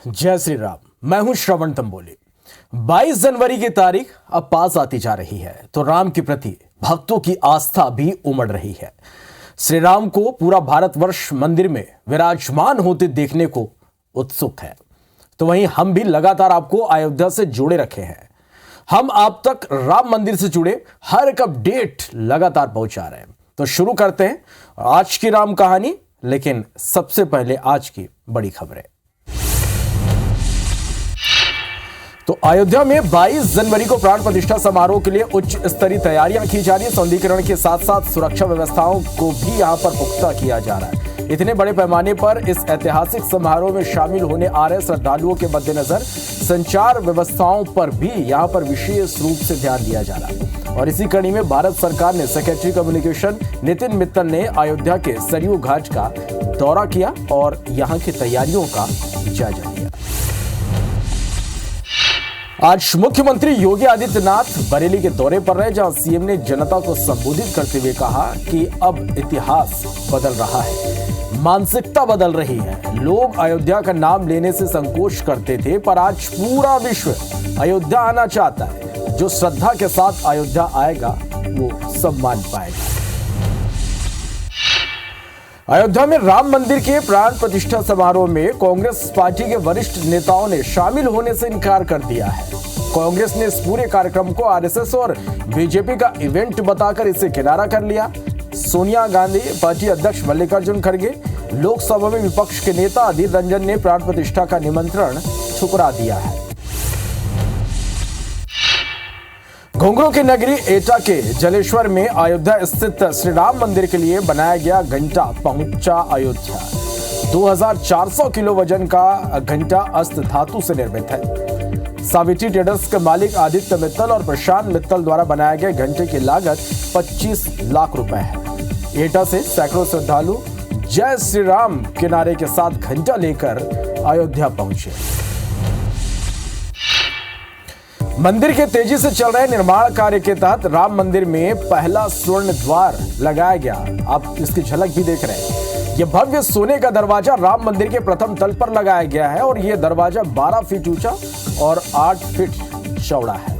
जय श्री राम। मैं हूं श्रवण तंबोली। 22 जनवरी की तारीख अब पास आती जा रही है तो राम के प्रति भक्तों की आस्था भी उमड़ रही है। श्री राम को पूरा भारतवर्ष मंदिर में विराजमान होते देखने को उत्सुक है, तो वहीं हम भी लगातार आपको अयोध्या से जोड़े रखे हैं। हम आप तक राम मंदिर से जुड़े हर एक अपडेट लगातार पहुंचा रहे हैं। तो शुरू करते हैं आज की राम कहानी, लेकिन सबसे पहले आज की बड़ी खबरें। तो अयोध्या में 22 जनवरी को प्राण प्रतिष्ठा समारोह के लिए उच्च स्तरीय तैयारियां की जा रही है। सौंदर्यीकरण के साथ साथ सुरक्षा व्यवस्थाओं को भी यहां पर पुख्ता किया जा रहा है। इतने बड़े पैमाने पर इस ऐतिहासिक समारोह में शामिल होने आ रहे श्रद्धालुओं के मद्देनजर संचार व्यवस्थाओं पर भी यहां पर विशेष रूप से ध्यान दिया जा रहा है। और इसी कड़ी में भारत सरकार ने सेक्रेटरी कम्युनिकेशन नितिन मित्तल ने अयोध्या के सरयू घाट का दौरा किया और यहां की तैयारियों का जायजा लिया। आज मुख्यमंत्री योगी आदित्यनाथ बरेली के दौरे पर रहे, जहां सीएम ने जनता को संबोधित करते हुए कहा कि अब इतिहास बदल रहा है, मानसिकता बदल रही है। लोग अयोध्या का नाम लेने से संकोच करते थे, पर आज पूरा विश्व अयोध्या आना चाहता है। जो श्रद्धा के साथ अयोध्या आएगा वो सम्मान पाएगा। अयोध्या में राम मंदिर के प्राण प्रतिष्ठा समारोह में कांग्रेस पार्टी के वरिष्ठ नेताओं ने शामिल होने से इनकार कर दिया है। कांग्रेस ने इस पूरे कार्यक्रम को आरएसएस और बीजेपी का इवेंट बताकर इसे किनारा कर लिया। सोनिया गांधी, पार्टी अध्यक्ष मल्लिकार्जुन खड़गे, लोकसभा में विपक्ष के नेता अधीर रंजन ने प्राण प्रतिष्ठा का निमंत्रण ठुकरा दिया है। घुंघरू की नगरी एटा के जलेश्वर में अयोध्या स्थित श्री राम मंदिर के लिए बनाया गया घंटा पहुंचा अयोध्या। 2400 किलो वजन का घंटा अस्त धातु से निर्मित है। सावित्री ट्रेडर्स के मालिक आदित्य मित्तल और प्रशांत मित्तल द्वारा बनाए गए घंटे की लागत 25 लाख रुपए है। एटा से सैकड़ों श्रद्धालु जय श्री राम के नारे के साथ घंटा लेकर अयोध्या पहुंचे। मंदिर के तेजी से चल रहे निर्माण कार्य के तहत राम मंदिर में पहला स्वर्ण द्वार लगाया गया। आप इसकी झलक भी देख रहे हैं। यह भव्य सोने का दरवाजा राम मंदिर के प्रथम तल पर लगाया गया है और यह दरवाजा 12 फीट ऊंचा और 8 फीट चौड़ा है।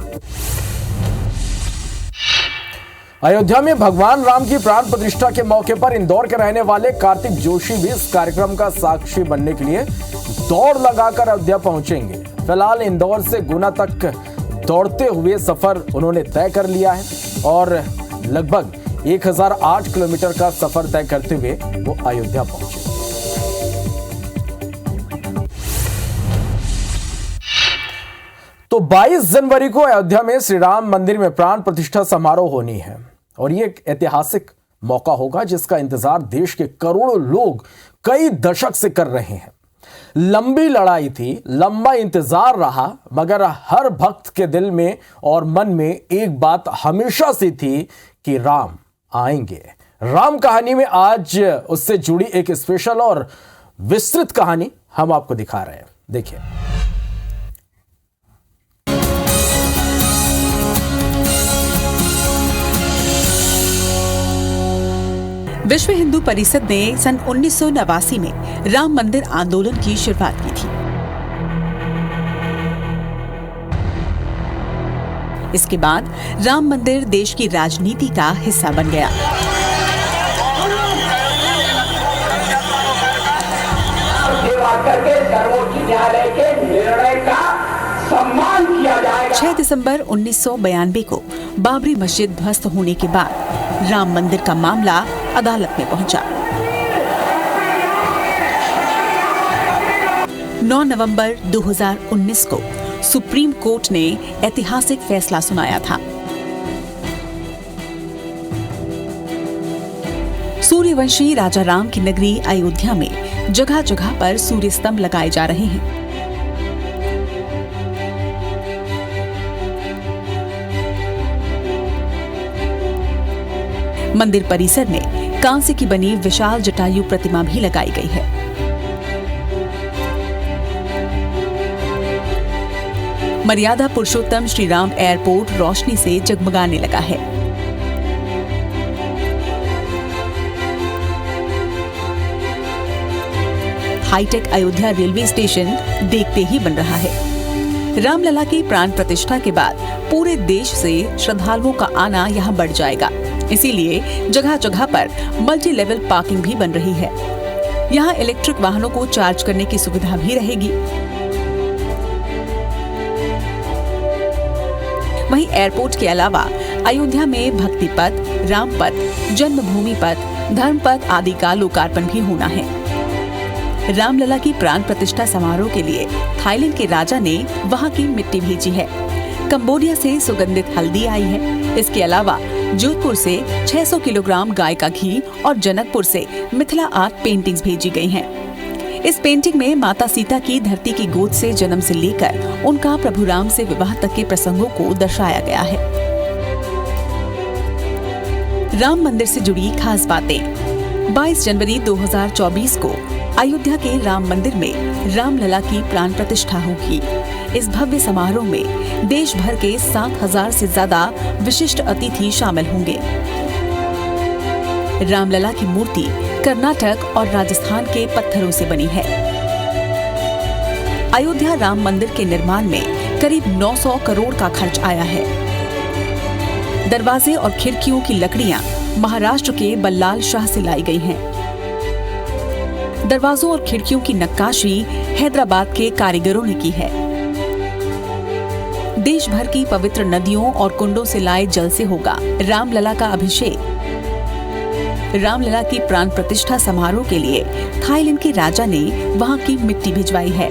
अयोध्या में भगवान राम की प्राण प्रतिष्ठा के मौके पर इंदौर के रहने वाले कार्तिक जोशी भी इस कार्यक्रम का साक्षी बनने के लिए दौड़ लगाकर अयोध्या पहुंचेंगे। फिलहाल इंदौर से गुना तक दौड़ते हुए सफर उन्होंने तय कर लिया है और लगभग 1008 किलोमीटर का सफर तय करते हुए वो अयोध्या पहुंचे। तो 22 जनवरी को अयोध्या में श्री राम मंदिर में प्राण प्रतिष्ठा समारोह होनी है और ये एक ऐतिहासिक मौका होगा जिसका इंतजार देश के करोड़ों लोग कई दशक से कर रहे हैं। लंबी लड़ाई थी, लंबा इंतजार रहा, मगर हर भक्त के दिल में और मन में एक बात हमेशा से थी कि राम आएंगे। राम कहानी में आज उससे जुड़ी एक स्पेशल और विस्तृत कहानी हम आपको दिखा रहे हैं। देखिए। विश्व हिंदू परिषद ने सन 1989 में राम मंदिर आंदोलन की शुरुआत की थी। इसके बाद राम मंदिर देश की राजनीति का हिस्सा बन गया। सर्वोच्च न्यायालय के निर्णय का सम्मान किया जाएगा। 6 दिसंबर 1992 को बाबरी मस्जिद ध्वस्त होने के बाद राम मंदिर का मामला अदालत में पहुंचा। 9 नवंबर 2019 को सुप्रीम कोर्ट ने ऐतिहासिक फैसला सुनाया था। सूर्यवंशी राजा राम की नगरी अयोध्या में जगह जगह पर सूर्य स्तंभ लगाए जा रहे हैं। मंदिर परिसर में कांसे की बनी विशाल जटायु प्रतिमा भी लगाई गई है। मर्यादा पुरुषोत्तम श्री राम एयरपोर्ट रोशनी से जगमगाने लगा है। हाईटेक अयोध्या रेलवे स्टेशन देखते ही बन रहा है। रामलला की प्राण प्रतिष्ठा के बाद पूरे देश से श्रद्धालुओं का आना यहाँ बढ़ जाएगा। इसीलिए जगह जगह पर मल्टी लेवल पार्किंग भी बन रही है। यहाँ इलेक्ट्रिक वाहनों को चार्ज करने की सुविधा भी रहेगी। वहीं एयरपोर्ट के अलावा अयोध्या में भक्ति पथ, राम पथ, जन्मभूमि पथ, धर्म पथ आदि का लोकार्पण भी होना है। रामलला की प्राण प्रतिष्ठा समारोह के लिए थाईलैंड के राजा ने वहां की मिट्टी भेजी है। कंबोडिया से सुगंधित हल्दी आई है। इसके अलावा जोधपुर से 600 किलोग्राम गाय का घी और जनकपुर से मिथिला आर्ट पेंटिंग्स भेजी गई हैं। इस पेंटिंग में माता सीता की धरती की गोद से जन्म से लेकर उनका प्रभु राम से विवाह तक के प्रसंगों को दर्शाया गया है। राम मंदिर से जुड़ी खास बातें। 22 जनवरी 2024 को अयोध्या के राम मंदिर में रामलला की प्राण प्रतिष्ठा होगी। इस भव्य समारोह में देश भर के 7,000 से ज्यादा विशिष्ट अतिथि शामिल होंगे। रामलला की मूर्ति कर्नाटक और राजस्थान के पत्थरों से बनी है। अयोध्या राम मंदिर के निर्माण में करीब 900 करोड़ का खर्च आया है। दरवाजे और खिड़कियों की लकड़ियां महाराष्ट्र के बल्लाल शाह से लाई गई हैं। दरवाजों और खिड़कियों की नक्काशी हैदराबाद के कारीगरों ने की है। देश भर की पवित्र नदियों और कुंडों से लाए जल से होगा रामलला का अभिषेक। रामलला की प्राण प्रतिष्ठा समारोह के लिए थाईलैंड के राजा ने वहां की मिट्टी भिजवाई है।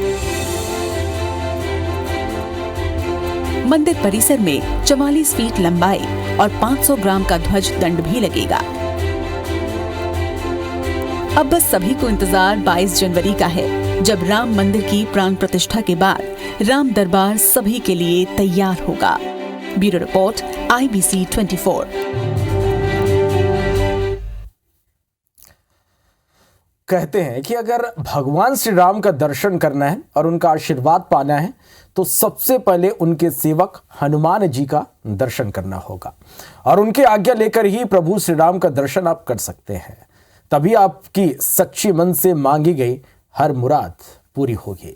मंदिर परिसर में 44 फीट लंबाई और 500 ग्राम का ध्वज दंड भी लगेगा। अब बस सभी को इंतजार 22 जनवरी का है, जब राम मंदिर की प्राण प्रतिष्ठा के बाद राम दरबार सभी के लिए तैयार होगा। Bureau report, IBC 24। कहते हैं कि अगर भगवान श्री राम का दर्शन करना है और उनका आशीर्वाद पाना है तो सबसे पहले उनके सेवक हनुमान जी का दर्शन करना होगा और उनकी आज्ञा लेकर ही प्रभु श्री राम का दर्शन आप कर सकते हैं। तभी आपकी सच्ची मन से मांगी गई हर मुराद पूरी होगी।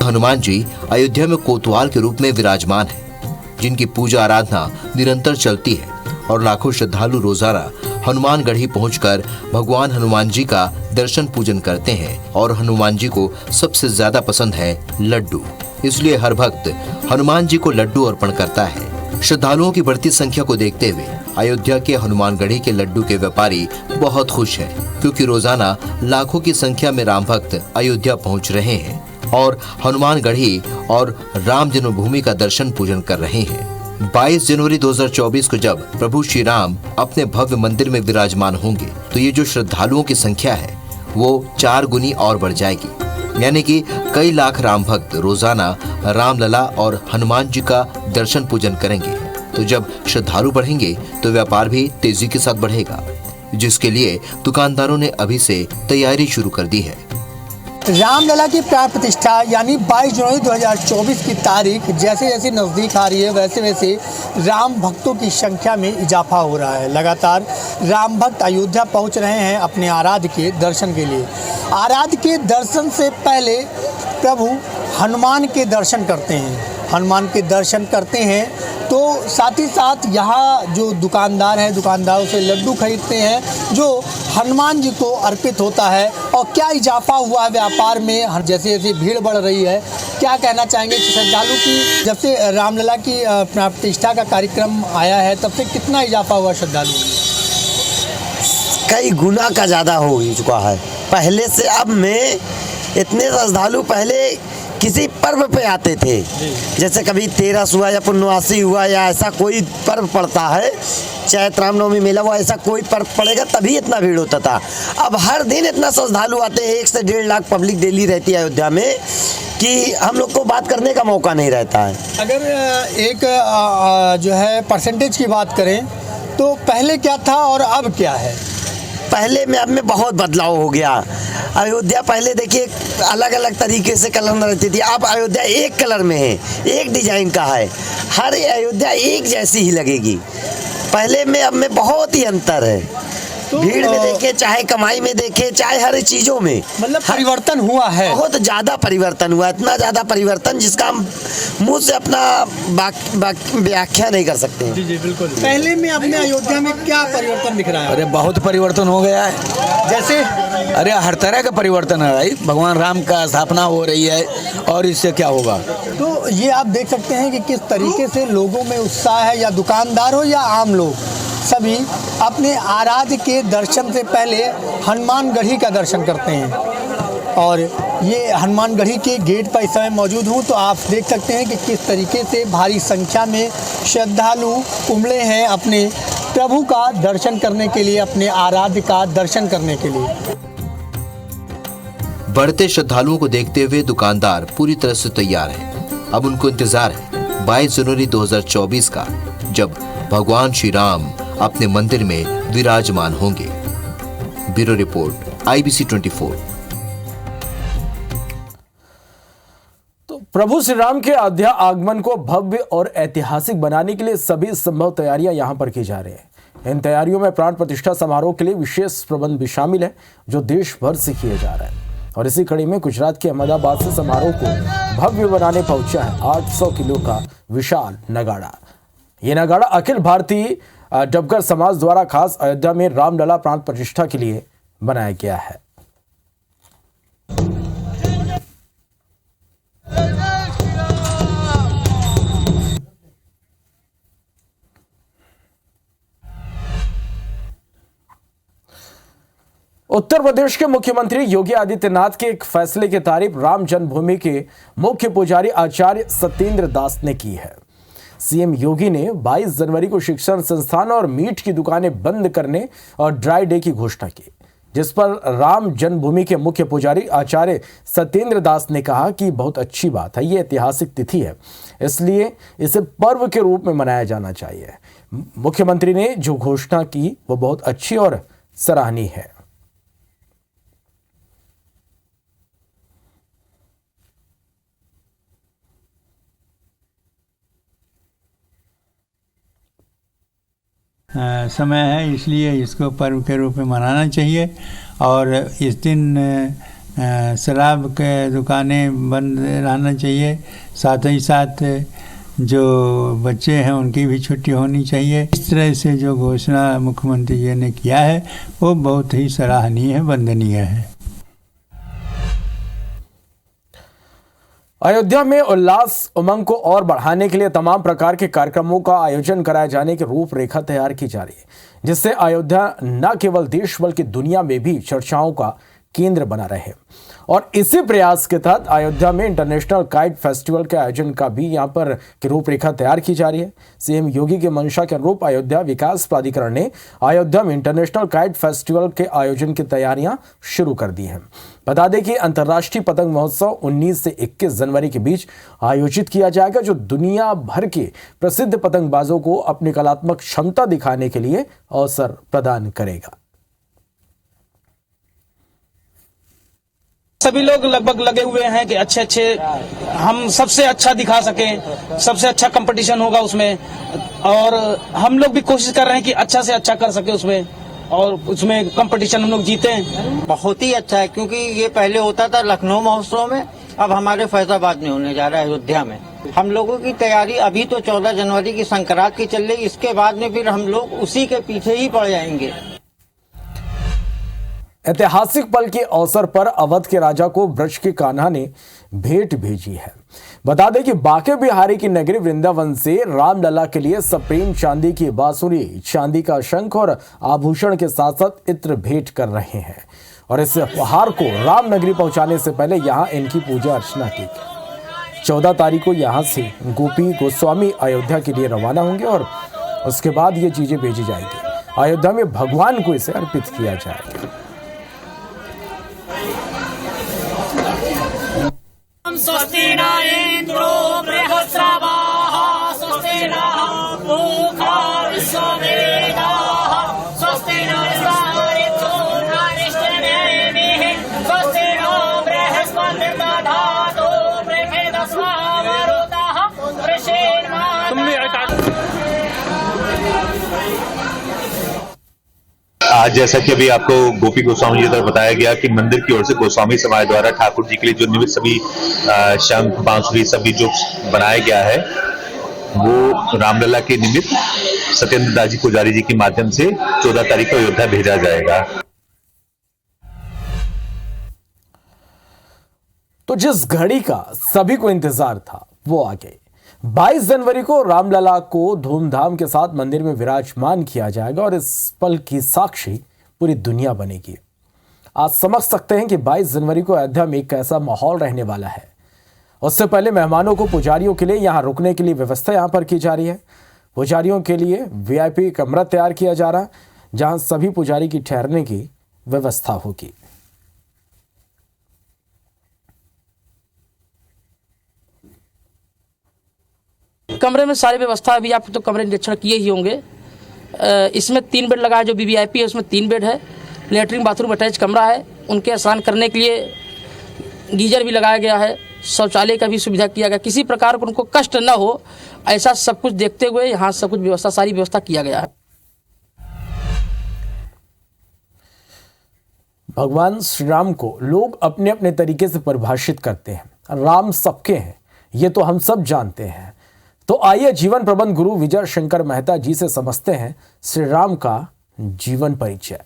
हनुमान जी अयोध्या में कोतवाल के रूप में विराजमान हैं, जिनकी पूजा आराधना निरंतर चलती है और लाखों श्रद्धालु रोजाना हनुमानगढ़ी पहुंचकर भगवान हनुमान जी का दर्शन पूजन करते हैं। और हनुमान जी को सबसे ज्यादा पसंद है लड्डू, इसलिए हर भक्त हनुमान जी को लड्डू अर्पण करता है। श्रद्धालुओं की बढ़ती संख्या को देखते हुए अयोध्या के हनुमानगढ़ी के लड्डू के व्यापारी बहुत खुश हैं, क्योंकि रोजाना लाखों की संख्या में राम भक्त अयोध्या पहुंच रहे हैं और हनुमानगढ़ी और राम जन्मभूमि का दर्शन पूजन कर रहे हैं। 22 जनवरी 2024 को जब प्रभु श्री राम अपने भव्य मंदिर में विराजमान होंगे तो ये जो श्रद्धालुओं की संख्या है वो 4 गुनी और बढ़ जाएगी। यानी कि कई लाख राम भक्त रोजाना रामलला और हनुमान जी का दर्शन पूजन करेंगे। तो जब श्रद्धालु बढ़ेंगे तो व्यापार भी तेजी के साथ बढ़ेगा, जिसके लिए दुकानदारों ने अभी से तैयारी शुरू कर दी है। रामलला की प्राण प्रतिष्ठा यानी 22 जनवरी 2024 की तारीख जैसे जैसे नज़दीक आ रही है वैसे वैसे राम भक्तों की संख्या में इजाफा हो रहा है। लगातार राम भक्त अयोध्या पहुंच रहे हैं अपने आराध्य के दर्शन के लिए। आराध्य के दर्शन से पहले प्रभु हनुमान के दर्शन करते हैं। हनुमान के दर्शन करते हैं तो साथ ही साथ यहाँ जो दुकानदार हैं दुकानदारों से लड्डू खरीदते हैं जो हनुमान जी को अर्पित होता है। और क्या इजाफा हुआ है व्यापार में जैसे जैसे भीड़ बढ़ रही है, क्या कहना चाहेंगे श्रद्धालु की जब से रामलला की प्रतिष्ठा का कार्यक्रम आया है तब से कितना इजाफा हुआ श्रद्धालु? कई गुना का ज़्यादा हो चुका है। पहले से अब में इतने श्रद्धालु पहले किसी पर्व पे आते थे, जैसे कभी तेरस हुआ या पुण्यवासी हुआ या ऐसा कोई पर्व पड़ता है, चैत रामनवमी मेला हुआ, ऐसा कोई पर्व पड़ेगा तभी इतना भीड़ होता था। अब हर दिन इतना श्रद्धालु आते हैं, 1 से 1.5 लाख पब्लिक डेली रहती है अयोध्या में, कि हम लोग को बात करने का मौका नहीं रहता है। अगर एक जो है परसेंटेज की बात करें तो पहले क्या था और अब क्या है? पहले में अब में बहुत बदलाव हो गया। अयोध्या पहले देखिए अलग अलग तरीके से कलर में रहती थी, अब अयोध्या एक कलर में है, एक डिजाइन का है, हर अयोध्या एक जैसी ही लगेगी। पहले में अब में बहुत ही अंतर है, भीड़ में देखे, चाहे कमाई में देखे, चाहे हर चीजों में, मतलब परिवर्तन हुआ है, बहुत ज्यादा परिवर्तन हुआ, इतना ज्यादा परिवर्तन जिसका हम मुंह से अपना व्याख्या नहीं कर सकते। जी जी बिल्कुल। पहले में अपने अयोध्या में क्या परिवर्तन दिख रहा है? अरे बहुत परिवर्तन हो गया है। जैसे अरे हर तरह का परिवर्तन है भाई, भगवान राम का स्थापना हो रही है और इससे क्या होगा। तो ये आप देख सकते हैं कि किस तरीके से लोगों में उत्साह है, या दुकानदार हो या आम लोग, सभी अपने आराध्य के दर्शन से पहले हनुमानगढ़ी का दर्शन करते हैं। और ये हनुमानगढ़ी के गेट पर इस समय मौजूद हूँ, तो आप देख सकते हैं कि किस तरीके से भारी संख्या में श्रद्धालु उमड़े हैं अपने प्रभु का दर्शन करने के लिए, अपने आराध्य का दर्शन करने के लिए। बढ़ते श्रद्धालुओं को देखते हुए दुकानदार पूरी तरह से तैयार हैं। अब उनको इंतजार है 22 जनवरी 2024 का, जब भगवान श्री राम अपने मंदिर में विराजमान होंगे। Bureau report, IBC 24। तो प्रभु श्री राम के अयोध्या आगमन को भव्य और ऐतिहासिक बनाने के लिए सभी संभव तैयारियां यहां पर की जा रही हैं। इन तैयारियों में प्राण प्रतिष्ठा समारोह के लिए विशेष प्रबंध भी शामिल है, जो देश भर से किए जा रहे हैं। और इसी कड़ी में गुजरात के अहमदाबाद से समारोह को भव्य बनाने पहुंचा है 800 किलो का विशाल नगाड़ा। ये नगाड़ा अखिल भारतीय डबगर समाज द्वारा खास अयोध्या में रामलला प्राण प्रतिष्ठा के लिए बनाया गया है। उत्तर प्रदेश के मुख्यमंत्री योगी आदित्यनाथ के एक फैसले की तारीफ राम जन्मभूमि के मुख्य पुजारी आचार्य सत्येंद्र दास ने की है। सीएम योगी ने 22 जनवरी को शिक्षण संस्थान और मीट की दुकानें बंद करने और ड्राई डे की घोषणा की, जिस पर राम जन्मभूमि के मुख्य पुजारी आचार्य सत्येंद्र दास ने कहा कि बहुत अच्छी बात है, ये ऐतिहासिक तिथि है, इसलिए इसे पर्व के रूप में मनाया जाना चाहिए। मुख्यमंत्री ने जो घोषणा की वो बहुत अच्छी और सराहनीय है। समय है, इसलिए इसको पर्व के रूप में मनाना चाहिए। और इस दिन शराब के दुकानें बंद रहना चाहिए, साथ ही साथ जो बच्चे हैं उनकी भी छुट्टी होनी चाहिए। इस तरह से जो घोषणा मुख्यमंत्री जी ने किया है वो बहुत ही सराहनीय है, वंदनीय है। अयोध्या में उल्लास उमंग को और बढ़ाने के लिए तमाम प्रकार के कार्यक्रमों का आयोजन कराए जाने की रूपरेखा तैयार की जा रही है, जिससे अयोध्या न केवल देश बल्कि दुनिया में भी चर्चाओं का केंद्र बना रहे। और इसी प्रयास के तहत अयोध्या में इंटरनेशनल काइट फेस्टिवल के आयोजन का भी यहां पर की रूपरेखा तैयार की जा रही है। सीएम योगी के मंशा के अनुरूप अयोध्या विकास प्राधिकरण ने अयोध्या में इंटरनेशनल काइट फेस्टिवल के आयोजन की तैयारियां शुरू कर दी हैं। बता दें कि अंतर्राष्ट्रीय पतंग महोत्सव 19 से 21 जनवरी के बीच आयोजित किया जाएगा, जो दुनिया भर के प्रसिद्ध पतंगबाजों को अपनी कलात्मक क्षमता दिखाने के लिए अवसर प्रदान करेगा। सभी लोग लगभग लगे हुए हैं कि अच्छे हम सबसे अच्छा दिखा सकें, सबसे अच्छा कंपटीशन होगा उसमें, और हम लोग भी कोशिश कर रहे हैं कि अच्छा से अच्छा कर सके उसमें, और उसमें कंपटीशन हम लोग जीते। बहुत ही अच्छा है, क्योंकि ये पहले होता था लखनऊ महोत्सव में, अब हमारे फैजाबाद में होने जा रहा है अयोध्या में। हम लोगों की तैयारी अभी तो 14 जनवरी की संक्रांत की चल रही, इसके बाद में फिर हम लोग उसी के पीछे ही पड़ जाएंगे। ऐतिहासिक पल के अवसर पर अवध के राजा को ब्रज के कान्हा ने भेंट भेजी है। बता दें कि बांके बिहारी की नगरी वृंदावन से रामलला के लिए सप्रेम चांदी की बांसुरी, चांदी का शंख और आभूषण के साथ साथ इत्र भेंट कर रहे हैं, और इस उपहार को रामनगरी पहुंचाने से पहले यहां इनकी पूजा अर्चना की। 14 तारीख को यहाँ से गोपी गोस्वामी अयोध्या के लिए रवाना होंगे और उसके बाद ये चीजें भेजी जाएंगी। अयोध्या में भगवान को इसे अर्पित किया जाएगा। स्वस्ति न इंद्रो बृहस्रवाः स्वस्ति नः पूषा विश्ववेदाः स्वस्ति नस्तारिक्षो अरिष्टनेमिः स्वस्ति नो बृहस्पतिर्दधातु बृहदस्वावरुतः आज जैसा कि अभी आपको गोपी गोस्वामी जी द्वारा बताया गया कि मंदिर की ओर से गोस्वामी समाज द्वारा ठाकुर जी के लिए जो निमित्त सभी शंख बांसुरी सभी जो बनाया गया है वो रामलला के निमित्त सत्येंद्र दास जी पुजारी जी के माध्यम से 14 तारीख को अयोध्या भेजा जाएगा। तो जिस घड़ी का सभी को इंतजार था वो आ गई। 22 जनवरी को रामलला को धूमधाम के साथ मंदिर में विराजमान किया जाएगा और इस पल की साक्षी पूरी दुनिया बनेगी। आज समझ सकते हैं कि 22 जनवरी को अयोध्या में एक कैसा माहौल रहने वाला है। उससे पहले मेहमानों को पुजारियों के लिए यहां रुकने के लिए व्यवस्था यहां पर की जा रही है। पुजारियों के लिए वीआईपी कमरा तैयार किया जा रहा है जहां सभी पुजारी की ठहरने की व्यवस्था होगी। कमरे में सारी व्यवस्था अभी आप तो कमरे निरीक्षण किए ही होंगे। इसमें 3 बेड लगा है, जो वीवीआईपी है उसमें 3 बेड है। लेटरिन बाथरूम अटैच कमरा है। उनके स्नान करने के लिए गीजर भी लगाया गया है। शौचालय का भी सुविधा किया गया। किसी प्रकार को उनको कष्ट न हो ऐसा सब कुछ देखते हुए यहाँ सब कुछ व्यवस्था सारी व्यवस्था किया गया है। भगवान श्री राम को लोग अपने अपने तरीके से परिभाषित करते हैं। राम सबके हैं ये तो हम सब जानते हैं। तो आइए जीवन प्रबंध गुरु विजय शंकर मेहता जी से समझते हैं श्री राम का जीवन परिचय।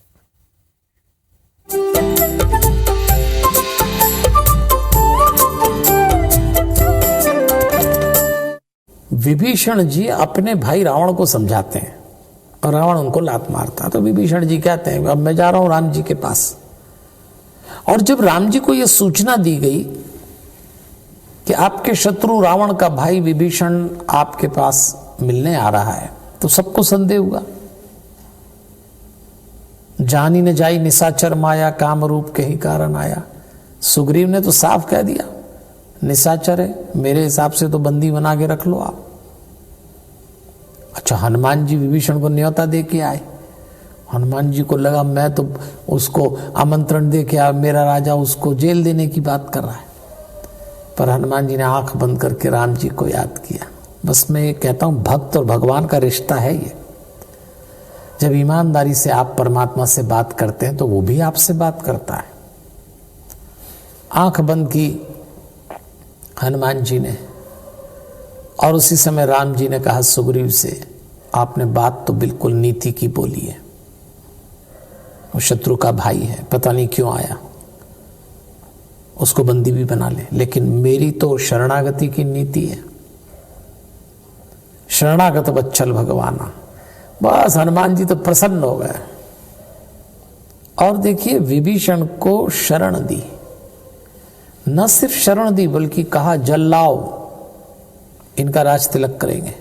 विभीषण जी अपने भाई रावण को समझाते हैं और रावण उनको लात मारता। तो विभीषण जी कहते हैं अब मैं जा रहा हूं राम जी के पास। और जब राम जी को यह सूचना दी गई कि आपके शत्रु रावण का भाई विभीषण आपके पास मिलने आ रहा है तो सबको संदेह हुआ। जानी न जाई निशाचर माया काम रूप के ही कारण आया। सुग्रीव ने तो साफ कह दिया निशाचर है, मेरे हिसाब से तो बंदी बना के रख लो आप। अच्छा, हनुमान जी विभीषण को न्योता दे के आए। हनुमान जी को लगा मैं तो उसको आमंत्रण दे के आया, मेरा राजा उसको जेल देने की बात कर रहा है। पर हनुमान जी ने आंख बंद करके राम जी को याद किया। बस मैं ये कहता हूं भक्त और भगवान का रिश्ता है ये। जब ईमानदारी से आप परमात्मा से बात करते हैं तो वो भी आपसे बात करता है। आंख बंद की हनुमान जी ने और उसी समय राम जी ने कहा सुग्रीव से आपने बात तो बिल्कुल नीति की बोली है। वो शत्रु का भाई है, पता नहीं क्यों आया, उसको बंदी भी बना ले, लेकिन मेरी तो शरणागति की नीति है। शरणागत बच्चल भगवाना। बस हनुमान जी तो प्रसन्न हो गए और देखिए विभीषण को शरण दी। न सिर्फ शरण दी बल्कि कहा जल लाओ, इनका राज तिलक करेंगे।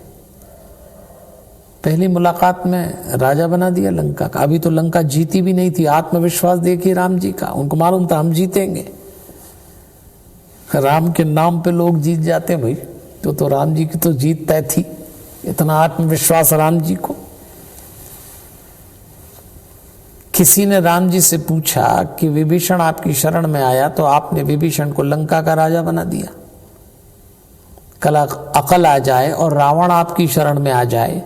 पहली मुलाकात में राजा बना दिया लंका का। अभी तो लंका जीती भी नहीं थी। आत्मविश्वास देखिए राम जी का, उनको मालूम था हम जीतेंगे। राम के नाम पे लोग जीत जाते हैं भाई, तो राम जी की तो जीत तय थी। इतना आत्मविश्वास राम जी को। किसी ने राम जी से पूछा कि विभीषण आपकी शरण में आया तो आपने विभीषण को लंका का राजा बना दिया। कल अकल आ जाए और रावण आपकी शरण में आ जाए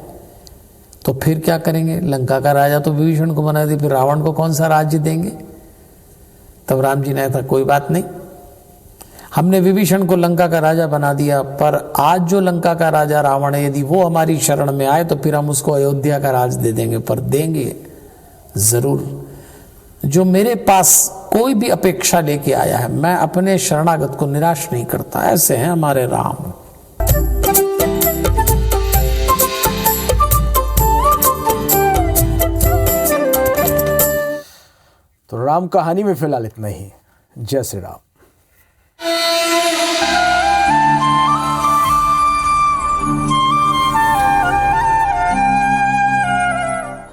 तो फिर क्या करेंगे? लंका का राजा तो विभीषण को बना दिया, फिर रावण को कौन सा राज्य देंगे? तब राम जी ने कहा कोई बात नहीं, हमने विभीषण को लंका का राजा बना दिया, पर आज जो लंका का राजा रावण है यदि वो हमारी शरण में आए तो फिर हम उसको अयोध्या का राज दे देंगे, पर देंगे जरूर। जो मेरे पास कोई भी अपेक्षा लेके आया है, मैं अपने शरणागत को निराश नहीं करता। ऐसे हैं हमारे राम। तो राम कहानी में फिलहाल इतना ही। जय श्री राम।